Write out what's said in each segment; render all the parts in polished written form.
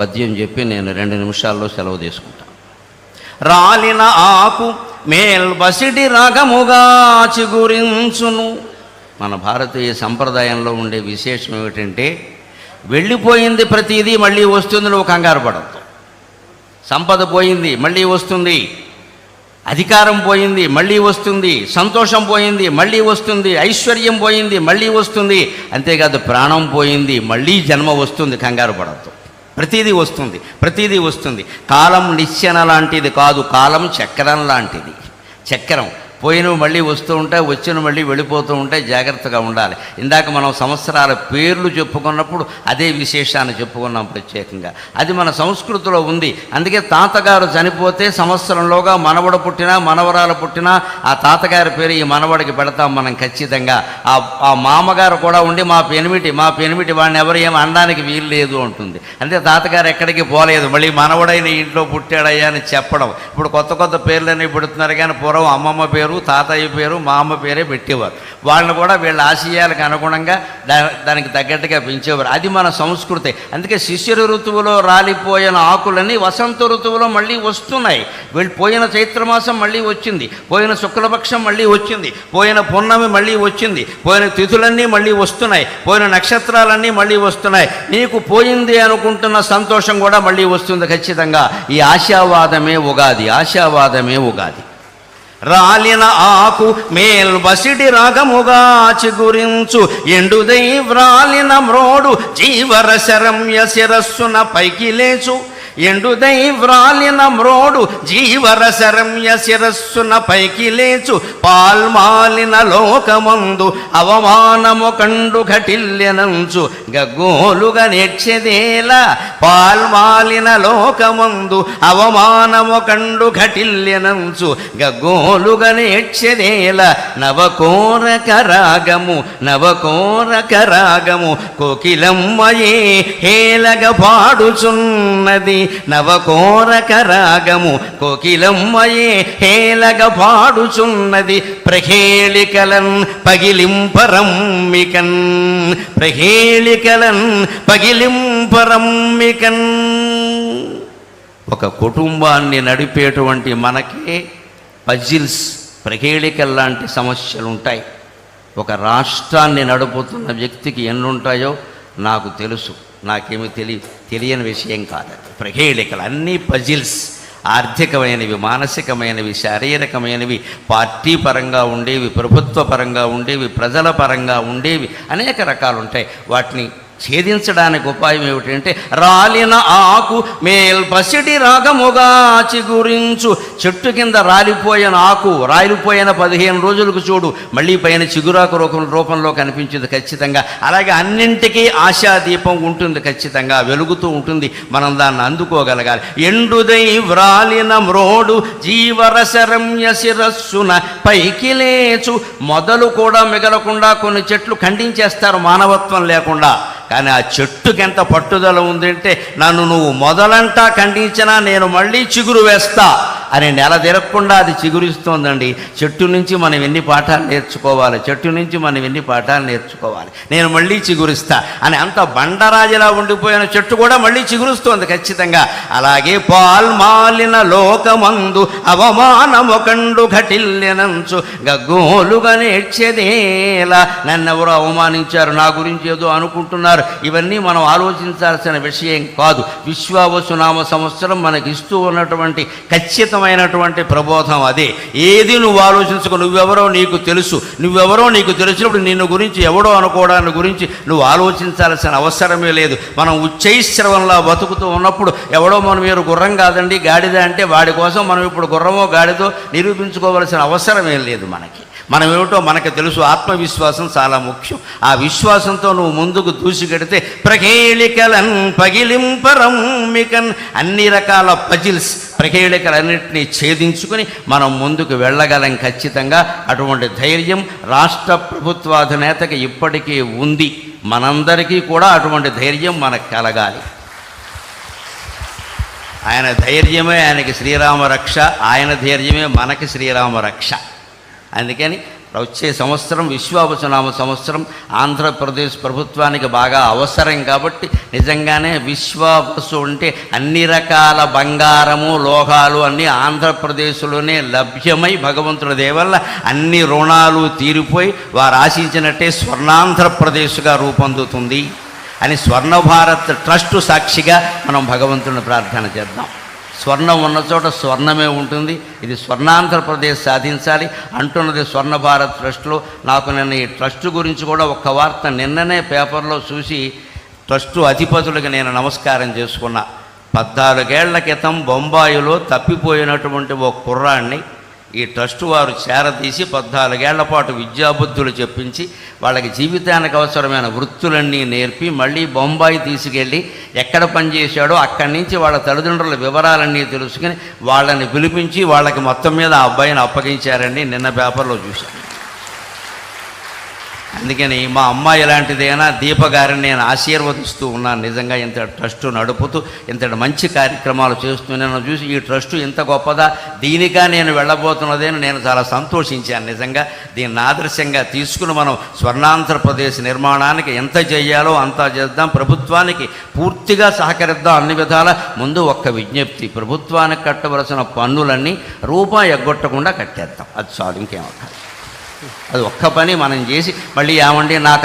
పద్యం చెప్పి నేను 2 నిమిషాల్లో సెలవు తీసుకుంటాను. రాలిన ఆకు మేల్బసిడి రాగముగా చిగురించును. మన భారతీయ సంప్రదాయంలో ఉండే విశేషం ఏమిటంటే, వెళ్ళిపోయింది ప్రతిదీ మళ్ళీ వస్తుంది, నువ్వు కంగారు పడద్దు. సంపద పోయింది మళ్ళీ వస్తుంది, అధికారం పోయింది మళ్ళీ వస్తుంది, సంతోషం పోయింది మళ్ళీ వస్తుంది, ఐశ్వర్యం పోయింది మళ్ళీ వస్తుంది. అంతేకాదు ప్రాణం పోయింది మళ్ళీ జన్మ వస్తుంది, కంగారు పడద్దు. ప్రతిదీ వస్తుంది, ప్రతిదీ వస్తుంది. కాలం నిచ్చెన లాంటిది కాదు, కాలం చక్రం లాంటిది. చక్రం పోయినవి మళ్ళీ వస్తూ ఉంటాయి, వచ్చినవి మళ్ళీ వెళ్ళిపోతూ ఉంటాయి. జాగ్రత్తగా ఉండాలి. ఇందాక మనం సంవత్సరాల పేర్లు చెప్పుకున్నప్పుడు అదే విశేషాన్ని చెప్పుకున్నాం ప్రత్యేకంగా. అది మన సంస్కృతిలో ఉంది. అందుకే తాతగారు చనిపోతే సంవత్సరంలోగా మనవడు పుట్టినా మనవరాలు పుట్టినా ఆ తాతగారి పేరు ఈ మనవడికి పెడతాం మనం ఖచ్చితంగా. ఆ మామగారు కూడా ఉండి మా పెనిమిటి వాడిని ఎవరు ఏమి అనడానికి వీలు లేదు అంటుంది. అంటే తాతగారు ఎక్కడికి పోలేదు, మళ్ళీ మనవడైన ఇంట్లో పుట్టాడయ్యా అని చెప్పడం. ఇప్పుడు కొత్త కొత్త పేర్లన్నీ పెడుతున్నారు, కానీ పూర్వం అమ్మమ్మ పేరు, తాతయ్య పేరు, మా అమ్మ పేరే పెట్టేవారు. వాళ్ళని కూడా వీళ్ళ ఆశయాలకు అనుగుణంగా దానికి తగ్గట్టుగా పెంచేవారు. అది మన సంస్కృతి. అందుకే శిశిర ఋతువులో రాలిపోయిన ఆకులన్నీ వసంత ఋతువులో మళ్ళీ వస్తున్నాయి. పోయిన చైత్రమాసం మళ్ళీ వచ్చింది, పోయిన శుక్లపక్షం మళ్ళీ వచ్చింది, పోయిన పున్నమి మళ్ళీ వచ్చింది, పోయిన తిథులన్నీ మళ్ళీ వస్తున్నాయి, పోయిన నక్షత్రాలన్నీ మళ్ళీ వస్తున్నాయి. నీకు పోయింది అనుకుంటున్న సంతోషం కూడా మళ్ళీ వస్తుంది ఖచ్చితంగా. ఈ ఆశావాదమే ఉగాది, ఆశావాదమే ఉగాది. రాలిన ఆకు మేల్బసిడి రాగముగా చిగురించు, ఎండుదై వ్రాలిన మ్రోడు జీవరశరమ్య శిరస్సున పైకి లేచు. ఎండుదై వ్రాలిన మ్రోడు జీవరశరమ్య శిరస్సున పైకి లేచు. పాల్మాలిన లోకమందు అవమానము కండు ఘటిల్యనంచు, గగ్గోలుగా నేర్చెదేలా. పాల్మాలిన లోకమందు అవమానము కండు ఘటిల్యనంచు, గగ్గోలుగా నేర్చెదేలా. నవకోరక రాగము, నవకోరక రాగము కోకిలమ్మయే హేలగ పాడుచున్నది. నవకోరక రాగము కోకిలమ్మయే హేలగ పాడుచున్నది. ప్రహేళికలన్ పగిలింపరమ్మికన్, ప్రహేళికలన్ పగిలింపరమ్మికన్. ఒక కుటుంబాన్ని నడిపేటువంటి మనకే పజిల్స్, ప్రహేళికల్ లాంటి సమస్యలు ఉంటాయి. ఒక రాష్ట్రాన్ని నడుపుతున్న వ్యక్తికి ఎన్నుంటాయో నాకు తెలుసు, నాకేమీ తెలియని విషయం కాదు. ప్రహేళికలు అన్నీ పజిల్స్, ఆర్థికమైనవి, మానసికమైనవి, శారీరకమైనవి, పార్టీ పరంగా ఉండేవి, ప్రభుత్వ పరంగా ఉండేవి, ప్రజల పరంగా ఉండేవి, అనేక రకాలు ఉంటాయి. వాటిని ఛేదించడానికి ఉపాయం ఏమిటంటే, రాలిన ఆకు మేల్బసిడి రాగముగా చిగురించు. చెట్టు కింద రాలిపోయిన ఆకు రాలిపోయిన 15 రోజులకు చూడు మళ్ళీ పైన చిగురాకు రూపంలో కనిపించింది ఖచ్చితంగా. అలాగే అన్నింటికీ ఆశాదీపం ఉంటుంది, ఖచ్చితంగా వెలుగుతూ ఉంటుంది. మనం దాన్ని అందుకోగలగాలి. ఎండుదై వ్రాలిన మ్రోడు జీవరశరమ్య శిరస్సున పైకి లేచు. మొదలు కూడా మిగలకుండా కొన్ని చెట్లు ఖండించేస్తారు మానవత్వం లేకుండా. కానీ ఆ చెట్టుకి ఎంత పట్టుదల ఉందంటే, నన్ను నువ్వు మొదలంటా ఖండించినా నేను మళ్ళీ చిగురు వేస్తా అని నెల తిరగకుండా అది చిగురిస్తోందండి. చెట్టు నుంచి మనం ఎన్ని పాఠాలు నేర్చుకోవాలి, చెట్టు నుంచి మనం ఎన్ని పాఠాలు నేర్చుకోవాలి. నేను మళ్ళీ చిగురిస్తా అని అంత బండరాజులా ఉండిపోయిన చెట్టు కూడా మళ్ళీ చిగురుస్తోంది ఖచ్చితంగా. అలాగే పాల్మాలిన లోకమందు అవమానము కండు ఘటిల్యనంచు, గగ్గోలుగా నేర్చెదేలా. నన్నెవరో అవమానించారు, నా గురించి ఏదో అనుకుంటున్నారు, ఇవన్నీ మనం ఆలోచించాల్సిన విషయం కాదు. విశ్వావసునామ సంవత్సరం మనకి ఇస్తూ ఉన్నటువంటి ఖచ్చితమైనటువంటి ప్రబోధం అదే. ఏది నువ్వు ఆలోచించుకో, నువ్వెవరో నీకు తెలుసు. నువ్వెవరో నీకు తెలిసినప్పుడు నిన్ను గురించి ఎవడో అనుకోవడాన్ని గురించి నువ్వు ఆలోచించాల్సిన అవసరమే లేదు. మనం ఉచ్చైశ్రవంలా బతుకుతూ ఉన్నప్పుడు ఎవడో మనం మీరు గుర్రం కాదండి గాడిద అంటే వాడి కోసం మనం ఇప్పుడు గుర్రమో గాడిదో నిరూపించుకోవాల్సిన అవసరమే లేదు. మనం ఏమిటో మనకు తెలుసు. ఆత్మవిశ్వాసం చాలా ముఖ్యం. ఆ విశ్వాసంతో నువ్వు ముందుకు దూసుకెడితే ప్రహేళికలన్ పగిలింపరమ్మికన్, అన్ని రకాల పజిల్స్, ప్రహేళికలన్నింటినీ ఛేదించుకొని మనం ముందుకు వెళ్ళగలం ఖచ్చితంగా. అటువంటి ధైర్యం రాష్ట్ర ప్రభుత్వాధినేతకి ఇప్పటికీ ఉంది. మనందరికీ కూడా అటువంటి ధైర్యం మనకు కలగాలి. ఆయన ధైర్యమే ఆయనకి శ్రీరామ రక్ష, ఆయన ధైర్యమే మనకి శ్రీరామ రక్ష. అందుకని వచ్చే సంవత్సరం విశ్వావసునామ సంవత్సరం ఆంధ్రప్రదేశ్ ప్రభుత్వానికి బాగా అవసరం కాబట్టి నిజంగానే విశ్వావసు అంటే అన్ని రకాల బంగారము లోహాలు అన్నీ ఆంధ్రప్రదేశ్లోనే లభ్యమై భగవంతుడి దయ వల్ల అన్ని రుణాలు తీరిపోయి వారు ఆశించినట్టే స్వర్ణాంధ్రప్రదేశ్గా రూపొందుతుంది అని స్వర్ణ భారత్ ట్రస్ట్ సాక్షిగా మనం భగవంతుని ప్రార్థన చేద్దాం. స్వర్ణం ఉన్న చోట స్వర్ణమే ఉంటుంది. ఇది స్వర్ణాంధ్రప్రదేశ్ సాధించాలి అంటున్నది స్వర్ణ భారత్ ట్రస్ట్లో. నాకు నిన్న ఈ ట్రస్ట్ గురించి కూడా ఒక్క వార్త నిన్ననే పేపర్లో చూసి ట్రస్టు అధిపతులకు నేను నమస్కారం చేసుకున్నా. 14 ఏళ్ల క్రితం బొంబాయిలో తప్పిపోయినటువంటి ఓ కుర్రాన్ని ఈ ట్రస్టు వారు చేరదీసి 14 ఏళ్ల పాటు విద్యాబుద్ధులు చెప్పించి వాళ్ళకి జీవితానికి అవసరమైన వృత్తులన్నీ నేర్పి మళ్ళీ బొంబాయి తీసుకెళ్ళి ఎక్కడ పనిచేశాడో అక్కడి నుంచి వాళ్ళ తల్లిదండ్రుల వివరాలన్నీ తెలుసుకుని వాళ్ళని పిలిపించి వాళ్ళకి మొత్తం మీద ఆ అబ్బాయిని అప్పగించారండి. నిన్న పేపర్లో చూశాను. అందుకని మా అమ్మాయి ఎలాంటిదైనా దీప గారిని నేను ఆశీర్వదిస్తూ ఉన్నాను. నిజంగా ఇంత ట్రస్టు నడుపుతూ ఇంతటి మంచి కార్యక్రమాలు చేస్తూ నేను చూసి ఈ ట్రస్టు ఇంత గొప్పదా, దీనిగా నేను వెళ్ళబోతున్నదని నేను చాలా సంతోషించాను. నిజంగా దీన్ని ఆదర్శంగా తీసుకుని మనం స్వర్ణాంధ్రప్రదేశ్ నిర్మాణానికి ఎంత చేయాలో అంతా చేద్దాం. ప్రభుత్వానికి పూర్తిగా సహకరిద్దాం అన్ని విధాల. ముందు ఒక్క విజ్ఞప్తి, ప్రభుత్వానికి కట్టవలసిన పన్నులన్నీ రూపాయి ఎగ్గొట్టకుండా కట్టేద్దాం. అది చాలు, ఇంకేమవుతుంది. అది ఒక్క పని మనం చేసి మళ్ళీ ఏమండి నాకు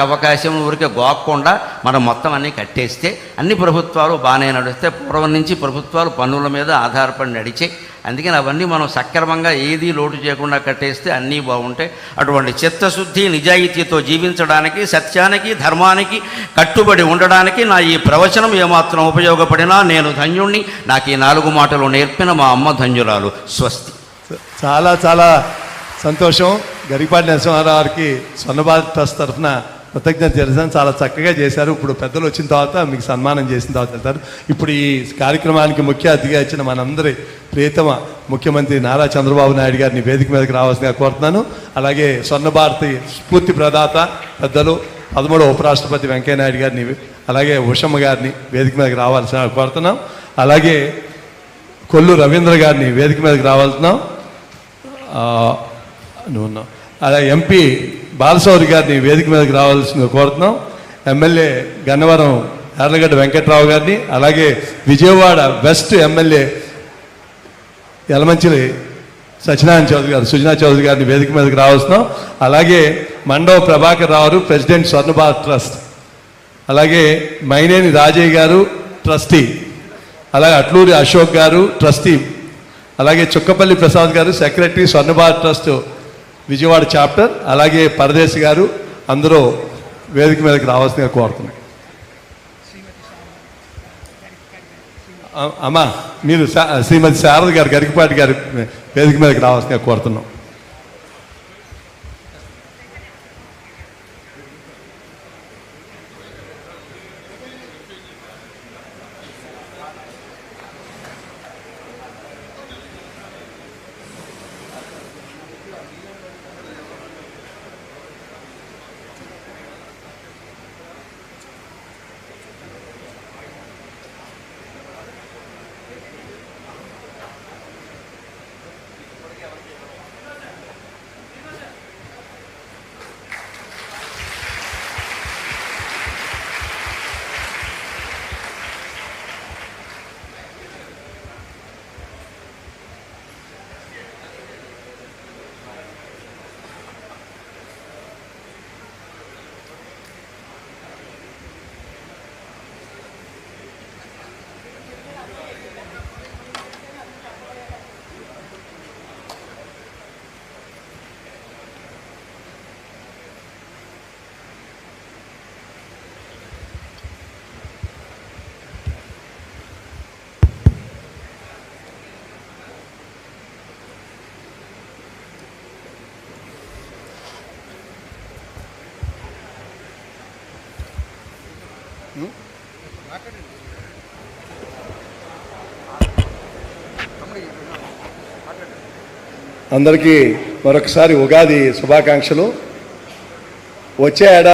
అవకాశం ఊరికే గోక్కుండా మనం మొత్తం అన్నీ కట్టేస్తే అన్ని ప్రభుత్వాలు బాగానే నడిస్తే. పూర్వం నుంచి ప్రభుత్వాలు పన్నుల మీద ఆధారపడి నడిచే. అందుకని అవన్నీ మనం సక్రమంగా ఏదీ లోటు చేయకుండా కట్టేస్తే అన్నీ బాగుంటాయి. అటువంటి చిత్తశుద్ధి నిజాయితీతో జీవించడానికి, సత్యానికి ధర్మానికి కట్టుబడి ఉండడానికి నా ఈ ప్రవచనం ఏమాత్రం ఉపయోగపడినా నేను ధన్యుణ్ణి. నాకు ఈ 4 మాటలు నేర్పిన మా అమ్మ ధన్యురాలు. స్వస్తి. చాలా చాలా సంతోషం. గరికపాటి నరసింహారావు గారికి స్వర్ణ భారత్ ట్రస్ట్ తరఫున కృతజ్ఞత తెలుసాను. చాలా చక్కగా చేశారు. ఇప్పుడు పెద్దలు వచ్చిన తర్వాత మీకు సన్మానం చేసిన తర్వాత వెళ్తారు. ఇప్పుడు ఈ కార్యక్రమానికి ముఖ్య అతిథిగా ఇచ్చిన మనందరి ప్రియతమ ముఖ్యమంత్రి నారా చంద్రబాబు నాయుడు గారిని వేదిక మీదకి రావాల్సిందిగా కోరుతున్నాను. అలాగే స్వర్ణ భారతి స్ఫూర్తి ప్రదాత పెద్దలు 13వ ఉపరాష్ట్రపతి వెంకయ్య నాయుడు గారిని, అలాగే ఉషమ్మ గారిని వేదిక మీదకి రావాల్సిన కోరుతున్నాం. అలాగే కొల్లు రవీంద్ర గారిని వేదిక మీదకి రావాల్సినాం. అలాగే ఎంపీ బాలశౌరి గారిని వేదిక మీదకి రావాల్సిందిగా కోరుతున్నాం. ఎమ్మెల్యే గన్నవరం యార్లగడ్డ వెంకట్రావు గారిని, అలాగే విజయవాడ వెస్ట్ ఎమ్మెల్యే యలమంచిలి సత్యనారాయణ చౌదరి గారు, సుజనా చౌదరి గారిని వేదిక మీదకి రావాల్సినాం. అలాగే మండవ ప్రభాకర్ రావు ప్రెసిడెంట్ స్వర్ణ భారత్ ట్రస్ట్, అలాగే మైనేని రాజయ్య గారు ట్రస్టీ, అలాగే అట్లూరి అశోక్ గారు ట్రస్టీ, అలాగే చుక్కపల్లి ప్రసాద్ గారు సెక్రటరీ స్వర్ణ భారత్ ట్రస్ట్ విజయవాడ చాప్టర్, అలాగే పరదేశ్ గారు, అందరూ వేదిక మీదకి రావాల్సిందిగా కోరుతున్నాయి. అమ్మా మీరు శ్రీమతి శారద గారు గరికపాటి గారు వేదిక మీదకి రావాల్సిందిగా కోరుతున్నాం. అందరికీ మరొకసారి ఉగాది శుభాకాంక్షలు. వచ్చే ఏడాది